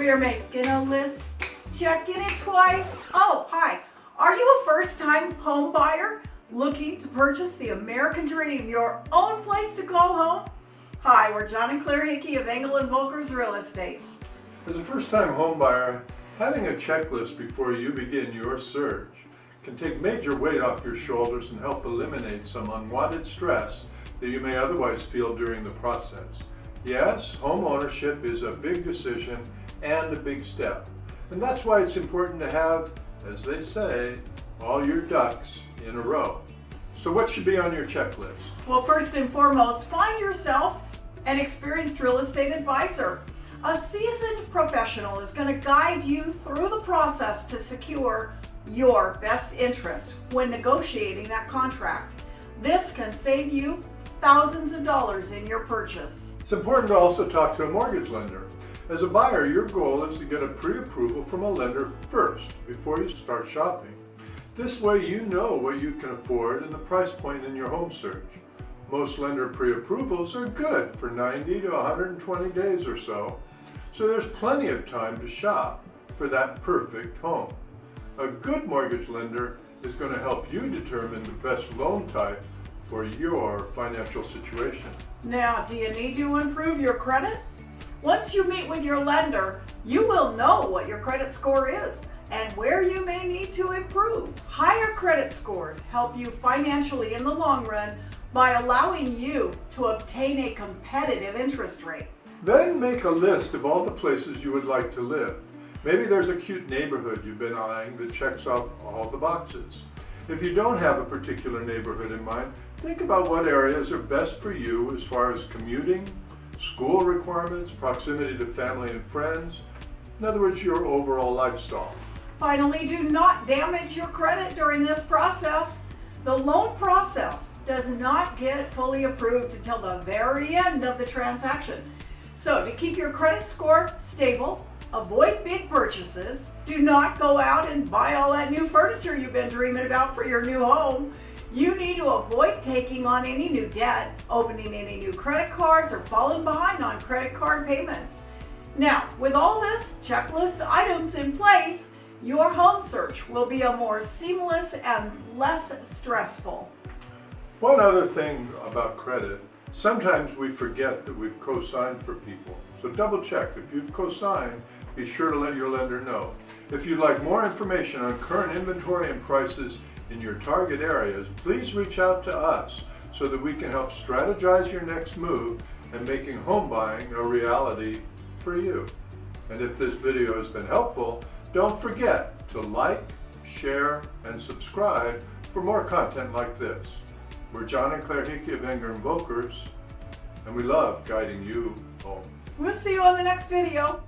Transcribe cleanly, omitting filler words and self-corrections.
We're making a list, checking it twice. Oh, hi. Are you a first-time home buyer looking to purchase the American dream, your own place to call home? Hi, we're John and Claire Hickey of Engel and Voelkers Real Estate. As a first-time home buyer, having a checklist before you begin your search can take major weight off your shoulders and help eliminate some unwanted stress that you may otherwise feel during the process. Yes, home ownership is a big decision and a big step, and that's why it's important to have, as they say, all your ducks in a row. So what should be on your checklist? Well, first and foremost, find yourself an experienced real estate advisor. A seasoned professional is going to guide you through the process to secure your best interest when negotiating that contract. This can save you thousands of dollars in your purchase. It's important to also talk to a mortgage lender. As a buyer, your goal is to get a pre-approval from a lender first before you start shopping. This way you know what you can afford and the price point in your home search. Most lender pre-approvals are good for 90 to 120 days or so, so there's plenty of time to shop for that perfect home. A good mortgage lender is going to help you determine the best loan type for your financial situation. Now, do you need to improve your credit? Once you meet with your lender, you will know what your credit score is and where you may need to improve. Higher credit scores help you financially in the long run by allowing you to obtain a competitive interest rate. Then make a list of all the places you would like to live. Maybe there's a cute neighborhood you've been eyeing that checks off all the boxes. If you don't have a particular neighborhood in mind, think about what areas are best for you as far as commuting, school requirements, proximity to family and friends, in other words, your overall lifestyle. Finally, do not damage your credit during this process. The loan process does not get fully approved until the very end of the transaction. So to keep your credit score stable, avoid big purchases. Do not go out and buy all that new furniture you've been dreaming about for your new home. You need to avoid taking on any new debt, opening any new credit cards, or falling behind on credit card payments. Now, with all this checklist items in place, your home search will be a more seamless and less stressful. One other thing about credit, sometimes we forget that we've co-signed for people. So double check. If you've co-signed, be sure to let your lender know. If you'd like more information on current inventory and prices in your target areas, please reach out to us so that we can help strategize your next move and making home buying a reality for you. And if this video has been helpful, don't forget to like, share, and subscribe for more content like this. We're John and Claire Hickey of Engel and Voelkers, and we love guiding you home. We'll see you on the next video.